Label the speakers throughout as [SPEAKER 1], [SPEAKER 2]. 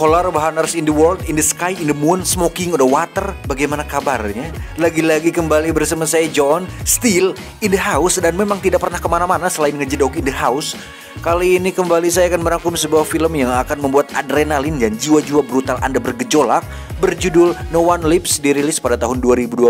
[SPEAKER 1] All our hunters in the world, in the sky, in the moon, smoking on the water. Bagaimana kabarnya? Lagi-lagi kembali bersama saya John, still in the house, dan memang tidak pernah kemana-mana selain ngejedok in the house. Kali ini kembali saya akan merangkum sebuah film yang akan membuat adrenalin dan jiwa-jiwa brutal Anda bergejolak, berjudul No One Lives, dirilis pada tahun 2012.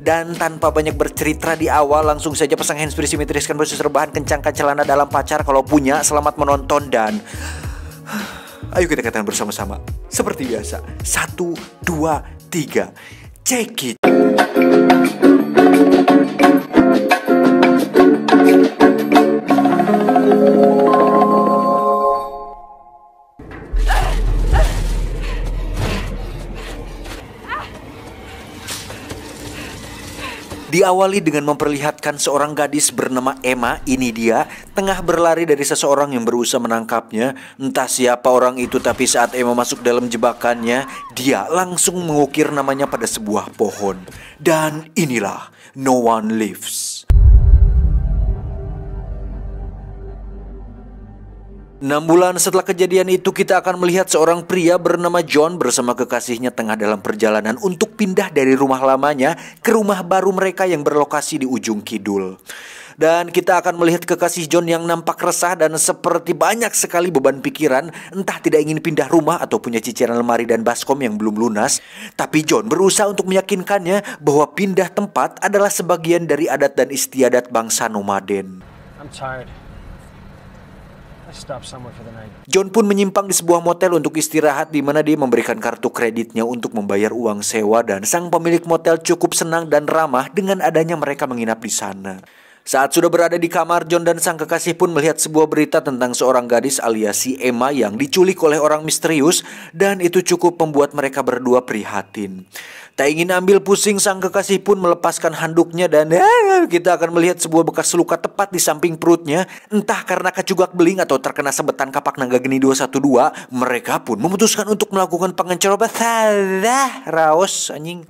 [SPEAKER 1] Dan tanpa banyak bercerita di awal, langsung saja pasang handsfree, simetriskan baju serbahan, kencangkan celana dalam pacar kalau punya. Selamat menonton dan ayo kita katakan bersama-sama seperti biasa. 1, 2, 3, check it. Diawali dengan memperlihatkan seorang gadis bernama Emma, ini dia, tengah berlari dari seseorang yang berusaha menangkapnya. Entah siapa orang itu, tapi saat Emma masuk dalam jebakannya, dia langsung mengukir namanya pada sebuah pohon. Dan inilah No One Lives. 6 bulan setelah kejadian itu, kita akan melihat seorang pria bernama John bersama kekasihnya tengah dalam perjalanan untuk pindah dari rumah lamanya ke rumah baru mereka yang berlokasi di ujung kidul. Dan kita akan melihat kekasih John yang nampak resah dan seperti banyak sekali beban pikiran, entah tidak ingin pindah rumah atau punya cicilan lemari dan baskom yang belum lunas. Tapi John berusaha untuk meyakinkannya bahwa pindah tempat adalah sebagian dari adat dan istiadat bangsa nomaden.
[SPEAKER 2] I'm tired.
[SPEAKER 1] John pun menyimpang di sebuah motel untuk istirahat, di mana dia memberikan kartu kreditnya untuk membayar uang sewa, dan sang pemilik motel cukup senang dan ramah dengan adanya mereka menginap di sana. Saat sudah berada di kamar, John dan sang kekasih pun melihat sebuah berita tentang seorang gadis alias si Emma yang diculik oleh orang misterius, dan itu cukup membuat mereka berdua prihatin. Tak ingin ambil pusing, sang kekasih pun melepaskan handuknya dan kita akan melihat sebuah bekas luka tepat di samping perutnya. Entah karena kecugak beling atau terkena sebetan kapak naga geni 212, mereka pun memutuskan untuk melakukan pengenceroban. Raos anjing.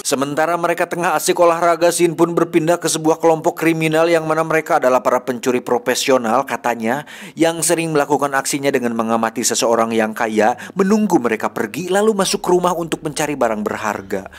[SPEAKER 1] Sementara mereka tengah asik olahraga, Sin pun berpindah ke sebuah kelompok kriminal yang mana mereka adalah para pencuri profesional katanya, yang sering melakukan aksinya dengan mengamati seseorang yang kaya, menunggu mereka pergi lalu masuk ke rumah untuk mencari barang berharga.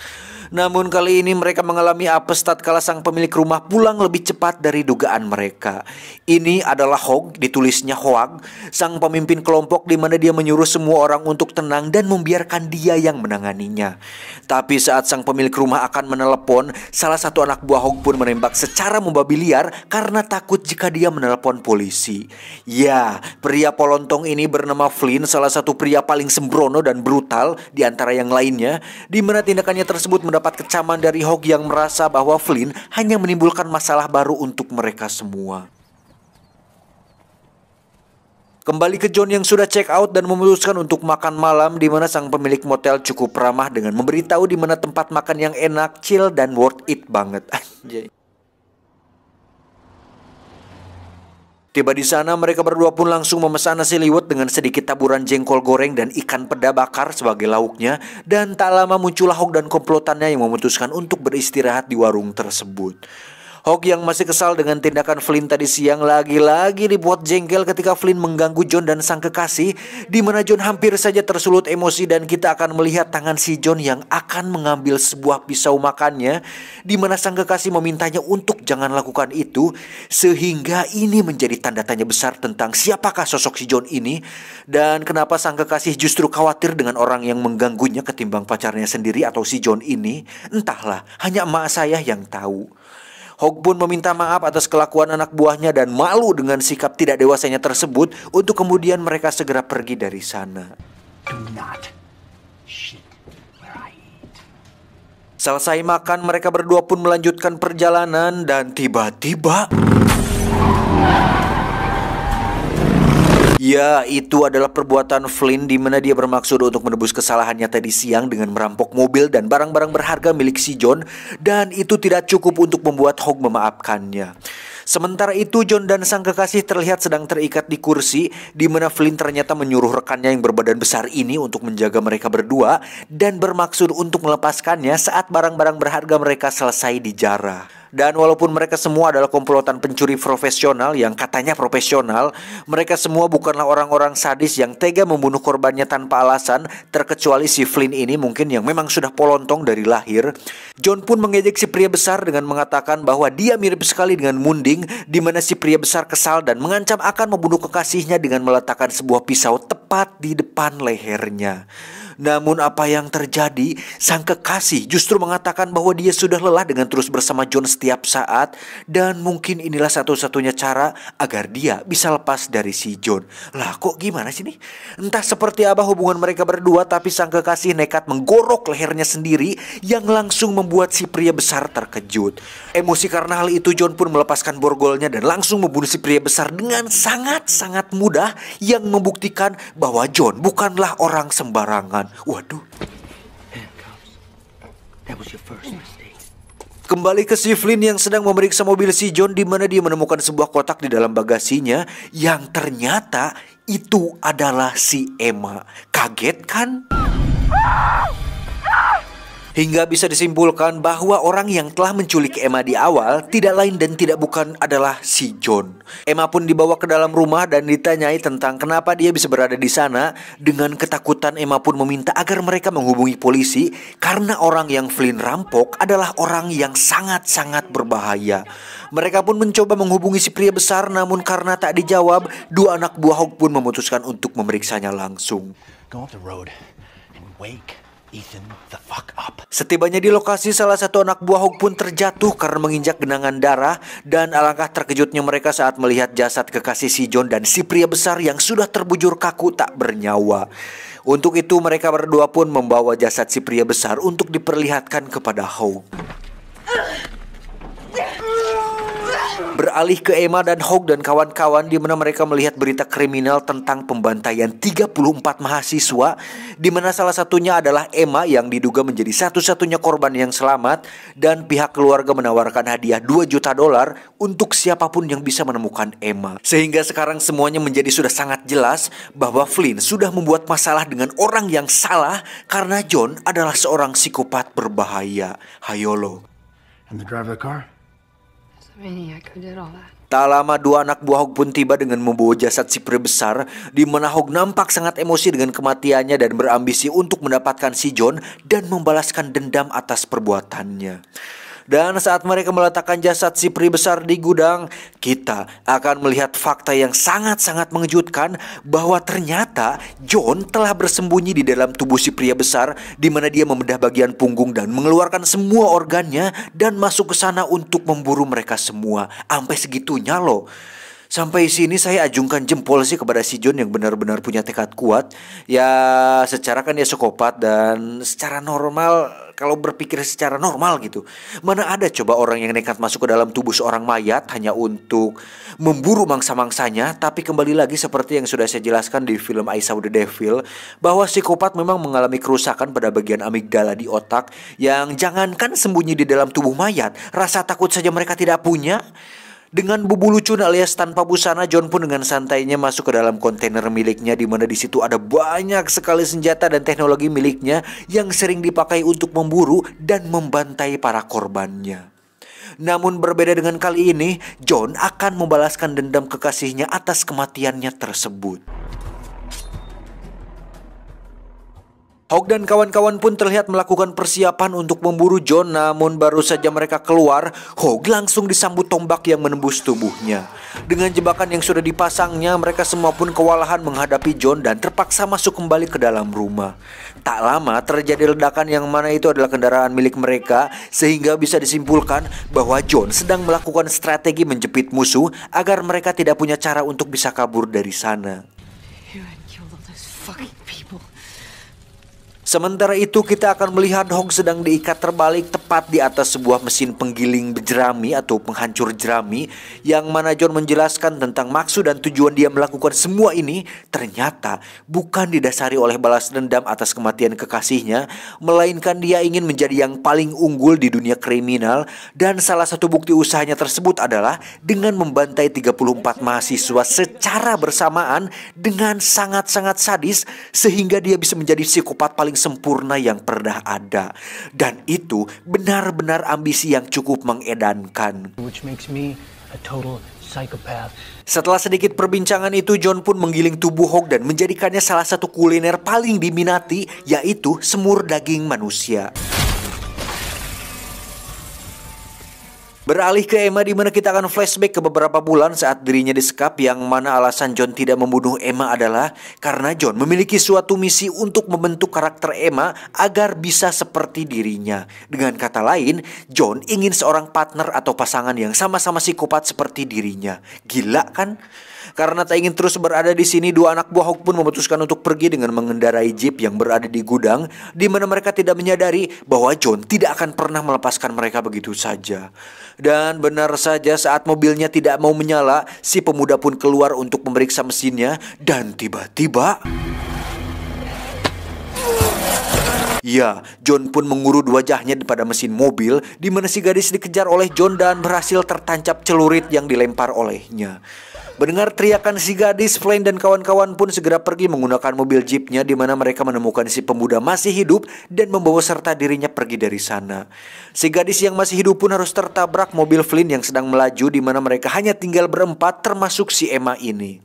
[SPEAKER 1] Namun kali ini mereka mengalami apes tatkala sang pemilik rumah pulang lebih cepat dari dugaan mereka. Ini adalah Hog, ditulisnya Hoag, sang pemimpin kelompok, di mana dia menyuruh semua orang untuk tenang dan membiarkan dia yang menanganinya. Tapi saat sang pemilik rumah akan menelepon, salah satu anak buah Hog pun menembak secara membabi liar karena takut jika dia menelepon polisi. Ya, pria polontong ini bernama Flynn, salah satu pria paling sembrono dan brutal di antara yang lainnya, di mana tindakannya tersebut mendapat kecaman dari Hog yang merasa bahwa Flynn hanya menimbulkan masalah baru untuk mereka semua. Kembali ke John yang sudah check out dan memutuskan untuk makan malam, di mana sang pemilik motel cukup ramah dengan memberitahu di mana tempat makan yang enak, chill, dan worth it banget. Anjay. Tiba di sana, mereka berdua pun langsung memesan nasi liwet dengan sedikit taburan jengkol goreng dan ikan peda bakar sebagai lauknya. Dan tak lama muncullah Hog dan komplotannya yang memutuskan untuk beristirahat di warung tersebut. Hog yang masih kesal dengan tindakan Flynn tadi siang lagi-lagi dibuat jengkel ketika Flynn mengganggu John dan sang kekasih, di mana John hampir saja tersulut emosi, dan kita akan melihat tangan si John yang akan mengambil sebuah pisau makannya, di mana sang kekasih memintanya untuk jangan lakukan itu, sehingga ini menjadi tanda tanya besar tentang siapakah sosok si John ini dan kenapa sang kekasih justru khawatir dengan orang yang mengganggunya ketimbang pacarnya sendiri atau si John ini. Entahlah, hanya emak saya yang tahu. Hog pun meminta maaf atas kelakuan anak buahnya dan malu dengan sikap tidak dewasanya tersebut, untuk kemudian mereka segera pergi dari sana. Selesai makan, mereka berdua pun melanjutkan perjalanan dan tiba-tiba, ya, itu adalah perbuatan Flynn, di mana dia bermaksud untuk menebus kesalahannya tadi siang dengan merampok mobil dan barang-barang berharga milik si John, dan itu tidak cukup untuk membuat Hog memaafkannya. Sementara itu John dan sang kekasih terlihat sedang terikat di kursi, di mana Flynn ternyata menyuruh rekannya yang berbadan besar ini untuk menjaga mereka berdua dan bermaksud untuk melepaskannya saat barang-barang berharga mereka selesai dijarah. Dan walaupun mereka semua adalah komplotan pencuri profesional yang katanya profesional, mereka semua bukanlah orang-orang sadis yang tega membunuh korbannya tanpa alasan, terkecuali si Flynn ini mungkin yang memang sudah polontong dari lahir. John pun mengejek si pria besar dengan mengatakan bahwa dia mirip sekali dengan Munding, di mana si pria besar kesal dan mengancam akan membunuh kekasihnya dengan meletakkan sebuah pisau tepat di depan lehernya. Namun apa yang terjadi? Sang kekasih justru mengatakan bahwa dia sudah lelah dengan terus bersama John setiap saat, dan mungkin inilah satu-satunya cara agar dia bisa lepas dari si John. Lah kok gimana sih nih? Entah seperti apa hubungan mereka berdua, tapi sang kekasih nekat menggorok lehernya sendiri yang langsung membuat si pria besar terkejut. Emosi karena hal itu, John pun melepaskan borgolnya dan langsung membunuh si pria besar dengan sangat-sangat mudah, yang membuktikan bahwa John bukanlah orang sembarangan. Waduh. Kembali ke si Flynn yang sedang memeriksa mobil si John, di mana dia menemukan sebuah kotak di dalam bagasinya yang ternyata itu adalah si Emma. Kaget kan? Hingga bisa disimpulkan bahwa orang yang telah menculik Emma di awal tidak lain dan tidak bukan adalah si John. Emma pun dibawa ke dalam rumah dan ditanyai tentang kenapa dia bisa berada di sana. Dengan ketakutan, Emma pun meminta agar mereka menghubungi polisi karena orang yang Flynn rampok adalah orang yang sangat-sangat berbahaya. Mereka pun mencoba menghubungi si pria besar, namun karena tak dijawab, dua anak buah Hawk pun memutuskan untuk memeriksanya langsung.
[SPEAKER 2] Go up the road and wake Ethan the fuck up.
[SPEAKER 1] Setibanya di lokasi, salah satu anak buah Hawk pun terjatuh karena menginjak genangan darah, dan alangkah terkejutnya mereka saat melihat jasad kekasih si John dan si pria besar yang sudah terbujur kaku tak bernyawa. Untuk itu mereka berdua pun membawa jasad si pria besar untuk diperlihatkan kepada Hawk. Beralih ke Emma dan Hawk dan kawan-kawan, di mana mereka melihat berita kriminal tentang pembantaian 34 mahasiswa, di mana salah satunya adalah Emma yang diduga menjadi satu-satunya korban yang selamat, dan pihak keluarga menawarkan hadiah $2 juta untuk siapapun yang bisa menemukan Emma. Sehingga sekarang semuanya menjadi sudah sangat jelas bahwa Flynn sudah membuat masalah dengan orang yang salah karena John adalah seorang psikopat berbahaya. Hayolo.
[SPEAKER 2] And the driver of the car?
[SPEAKER 3] Maniac who did all that.
[SPEAKER 1] Tak lama dua anak buah Hawk pun tiba dengan membawa jasad si pria besar, di mana Hawk nampak sangat emosi dengan kematiannya dan berambisi untuk mendapatkan si John dan membalaskan dendam atas perbuatannya. Dan saat mereka meletakkan jasad si pria besar di gudang, kita akan melihat fakta yang sangat-sangat mengejutkan bahwa ternyata John telah bersembunyi di dalam tubuh si pria besar, di mana dia membedah bagian punggung dan mengeluarkan semua organnya dan masuk ke sana untuk memburu mereka semua. Sampai segitunya loh. Sampai sini saya ajungkan jempol sih kepada si John yang benar-benar punya tekad kuat. Ya secara kan dia psikopat, dan secara normal, kalau berpikir secara normal gitu, mana ada coba orang yang nekat masuk ke dalam tubuh seorang mayat hanya untuk memburu mangsa-mangsanya. Tapi kembali lagi seperti yang sudah saya jelaskan di film I Saw the Devil, bahwa psikopat memang mengalami kerusakan pada bagian amigdala di otak, yang jangankan sembunyi di dalam tubuh mayat, rasa takut saja mereka tidak punya. Dengan bubu lucun alias tanpa busana, John pun dengan santainya masuk ke dalam kontainer miliknya, di mana di situ ada banyak sekali senjata dan teknologi miliknya yang sering dipakai untuk memburu dan membantai para korbannya. Namun berbeda dengan kali ini, John akan membalaskan dendam kekasihnya atas kematiannya tersebut. Hawk dan kawan-kawan pun terlihat melakukan persiapan untuk memburu John, namun baru saja mereka keluar, Hawk langsung disambut tombak yang menembus tubuhnya. Dengan jebakan yang sudah dipasangnya, mereka semua pun kewalahan menghadapi John dan terpaksa masuk kembali ke dalam rumah. Tak lama terjadi ledakan yang mana itu adalah kendaraan milik mereka, sehingga bisa disimpulkan bahwa John sedang melakukan strategi menjepit musuh agar mereka tidak punya cara untuk bisa kabur dari sana. Sementara itu kita akan melihat Hog sedang diikat terbalik tepat di atas sebuah mesin penggiling jerami atau penghancur jerami, yang mana John menjelaskan tentang maksud dan tujuan dia melakukan semua ini ternyata bukan didasari oleh balas dendam atas kematian kekasihnya, melainkan dia ingin menjadi yang paling unggul di dunia kriminal, dan salah satu bukti usahanya tersebut adalah dengan membantai 34 mahasiswa secara bersamaan dengan sangat-sangat sadis sehingga dia bisa menjadi psikopat paling sempurna yang pernah ada. Dan itu benar-benar ambisi yang cukup mengedankan.
[SPEAKER 2] Which makes me a total psychopath.
[SPEAKER 1] Setelah sedikit perbincangan itu, John pun menggiling tubuh Hog dan menjadikannya salah satu kuliner paling diminati, yaitu semur daging manusia. Beralih ke Emma, di mana kita akan flashback ke beberapa bulan saat dirinya disekap, yang mana alasan John tidak membunuh Emma adalah karena John memiliki suatu misi untuk membentuk karakter Emma agar bisa seperti dirinya. Dengan kata lain, John ingin seorang partner atau pasangan yang sama-sama psikopat seperti dirinya. Gila kan? Karena tak ingin terus berada di sini, dua anak buah Hog pun memutuskan untuk pergi dengan mengendarai jeep yang berada di gudang, di mana mereka tidak menyadari bahwa John tidak akan pernah melepaskan mereka begitu saja. Dan benar saja, saat mobilnya tidak mau menyala, si pemuda pun keluar untuk memeriksa mesinnya, dan tiba-tiba ya, John pun mengurut wajahnya pada mesin mobil, di mana si gadis dikejar oleh John dan berhasil tertancap celurit yang dilempar olehnya. Mendengar teriakan si gadis, Flynn dan kawan-kawan pun segera pergi menggunakan mobil jeepnya, di mana mereka menemukan si pemuda masih hidup dan membawa serta dirinya pergi dari sana. Si gadis yang masih hidup pun harus tertabrak mobil Flynn yang sedang melaju, di mana mereka hanya tinggal berempat termasuk si Emma ini.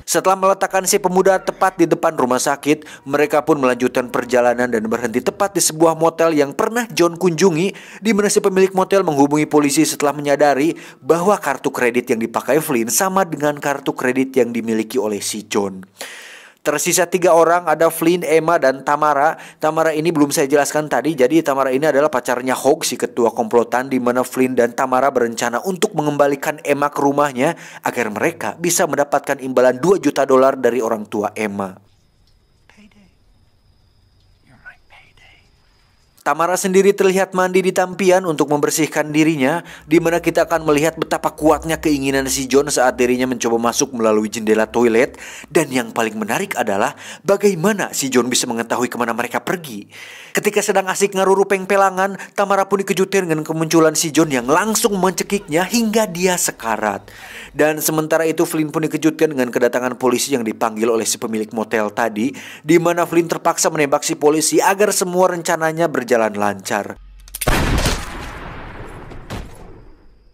[SPEAKER 1] Setelah meletakkan si pemuda tepat di depan rumah sakit, mereka pun melanjutkan perjalanan dan berhenti tepat di sebuah motel yang pernah John kunjungi, di mana si pemilik motel menghubungi polisi setelah menyadari bahwa kartu kredit yang dipakai Flynn sama dengan kartu kredit yang dimiliki oleh si John. Tersisa 3 orang, ada Flynn, Emma, dan Tamara. Tamara ini belum saya jelaskan tadi. Jadi Tamara ini adalah pacarnya Hog, si ketua komplotan, di mana Flynn dan Tamara berencana untuk mengembalikan Emma ke rumahnya agar mereka bisa mendapatkan imbalan $2 juta dari orang tua Emma. Tamara sendiri terlihat mandi di tampian untuk membersihkan dirinya, di mana kita akan melihat betapa kuatnya keinginan si John saat dirinya mencoba masuk melalui jendela toilet. Dan yang paling menarik adalah bagaimana si John bisa mengetahui kemana mereka pergi. Ketika sedang asik ngarurupeng pelangan, Tamara pun dikejutkan dengan kemunculan si John yang langsung mencekiknya hingga dia sekarat. Dan sementara itu Flynn pun dikejutkan dengan kedatangan polisi yang dipanggil oleh si pemilik motel tadi, di mana Flynn terpaksa menembak si polisi agar semua rencananya berjalan lancar.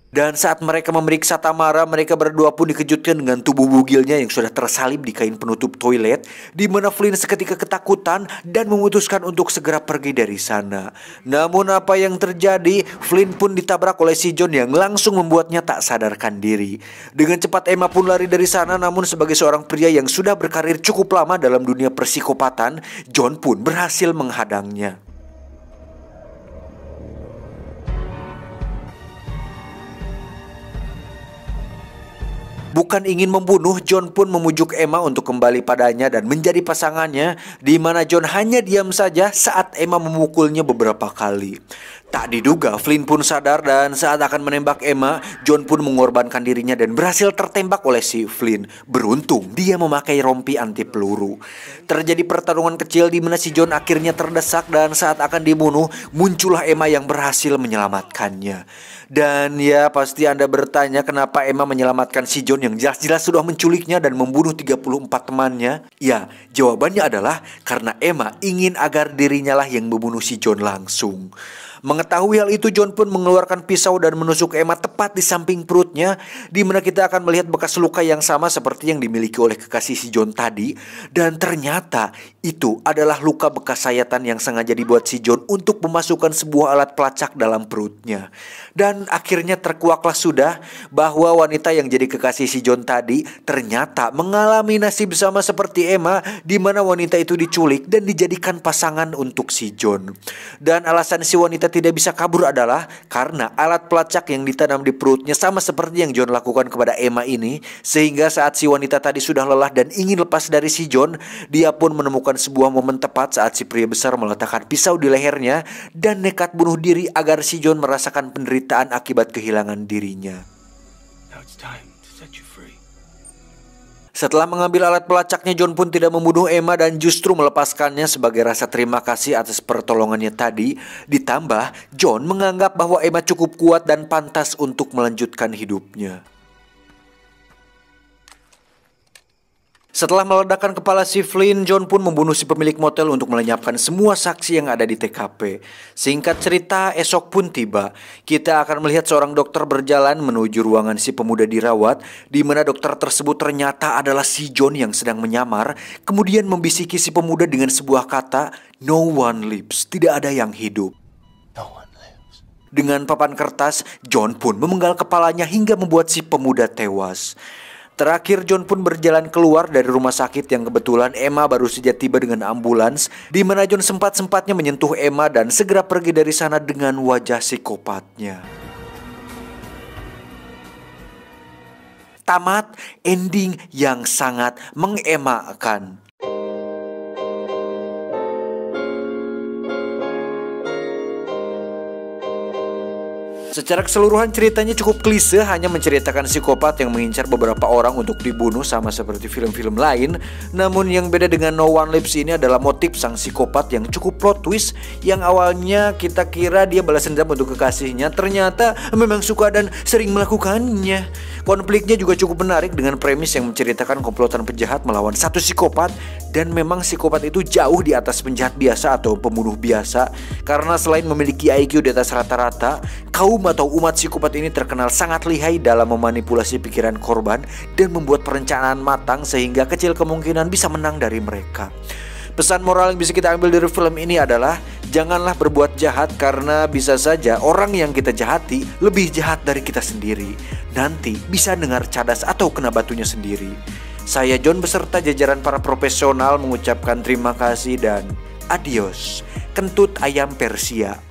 [SPEAKER 1] Dan saat mereka memeriksa Tamara, mereka berdua pun dikejutkan dengan tubuh bugilnya yang sudah tersalib di kain penutup toilet, di mana Flynn seketika ketakutan dan memutuskan untuk segera pergi dari sana. Namun apa yang terjadi? Flynn pun ditabrak oleh si John yang langsung membuatnya tak sadarkan diri. Dengan cepat Emma pun lari dari sana, namun sebagai seorang pria yang sudah berkarir cukup lama dalam dunia persikopatan, John pun berhasil menghadangnya. Bukan ingin membunuh, John pun memujuk Emma untuk kembali padanya dan menjadi pasangannya, di mana John hanya diam saja saat Emma memukulnya beberapa kali. Tak diduga, Flynn pun sadar dan saat akan menembak Emma, John pun mengorbankan dirinya dan berhasil tertembak oleh si Flynn. Beruntung dia memakai rompi anti peluru. Terjadi pertarungan kecil di mana si John akhirnya terdesak dan saat akan dibunuh, muncullah Emma yang berhasil menyelamatkannya. Dan ya, pasti Anda bertanya kenapa Emma menyelamatkan si John yang jelas-jelas sudah menculiknya dan membunuh 34 temannya. Ya, jawabannya adalah karena Emma ingin agar dirinya lah yang membunuh si John langsung. Mengetahui hal itu, John pun mengeluarkan pisau dan menusuk Emma tepat di samping perutnya, di mana kita akan melihat bekas luka yang sama seperti yang dimiliki oleh kekasih si John tadi. Dan ternyata itu adalah luka bekas sayatan yang sengaja dibuat si John untuk memasukkan sebuah alat pelacak dalam perutnya. Dan akhirnya terkuaklah sudah bahwa wanita yang jadi kekasih si John tadi ternyata mengalami nasib sama seperti Emma, di mana wanita itu diculik dan dijadikan pasangan untuk si John. Dan alasan si wanita wanita tidak bisa kabur adalah karena alat pelacak yang ditanam di perutnya sama seperti yang John lakukan kepada Emma ini. Sehingga saat si wanita tadi sudah lelah dan ingin lepas dari si John, dia pun menemukan sebuah momen tepat saat si pria besar meletakkan pisau di lehernya dan nekat bunuh diri agar si John merasakan penderitaan akibat kehilangan dirinya.
[SPEAKER 2] Now it's time to set you free.
[SPEAKER 1] Setelah mengambil alat pelacaknya, John pun tidak membunuh Emma dan justru melepaskannya sebagai rasa terima kasih atas pertolongannya tadi. Ditambah, John menganggap bahwa Emma cukup kuat dan pantas untuk melanjutkan hidupnya. Setelah meledakkan kepala si Flynn, John pun membunuh si pemilik motel untuk melenyapkan semua saksi yang ada di TKP. Singkat cerita, esok pun tiba. Kita akan melihat seorang dokter berjalan menuju ruangan si pemuda dirawat, di mana dokter tersebut ternyata adalah si John yang sedang menyamar, kemudian membisiki si pemuda dengan sebuah kata, "No one lives," tidak ada yang hidup.
[SPEAKER 2] No one lives.
[SPEAKER 1] Dengan papan kertas, John pun memenggal kepalanya hingga membuat si pemuda tewas. Terakhir, John pun berjalan keluar dari rumah sakit yang kebetulan Emma baru saja tiba dengan ambulans, di mana John sempat-sempatnya menyentuh Emma dan segera pergi dari sana dengan wajah psikopatnya. Tamat ending yang sangat mengemaskan. Secara keseluruhan ceritanya cukup klise, hanya menceritakan psikopat yang mengincar beberapa orang untuk dibunuh sama seperti film-film lain. Namun yang beda dengan No One Lives ini adalah motif sang psikopat yang cukup plot twist, yang awalnya kita kira dia balas dendam untuk kekasihnya, ternyata memang suka dan sering melakukannya. Konfliknya juga cukup menarik dengan premis yang menceritakan komplotan penjahat melawan satu psikopat, dan memang psikopat itu jauh di atas penjahat biasa atau pembunuh biasa, karena selain memiliki IQ di atas rata-rata, kaum atau umat psikopat ini terkenal sangat lihai dalam memanipulasi pikiran korban dan membuat perencanaan matang sehingga kecil kemungkinan bisa menang dari mereka. Pesan moral yang bisa kita ambil dari film ini adalah janganlah berbuat jahat, karena bisa saja orang yang kita jahati lebih jahat dari kita sendiri. Nanti bisa dengar cadas atau kena batunya sendiri. Saya John beserta jajaran para profesional mengucapkan terima kasih dan adios. Kentut ayam Persia.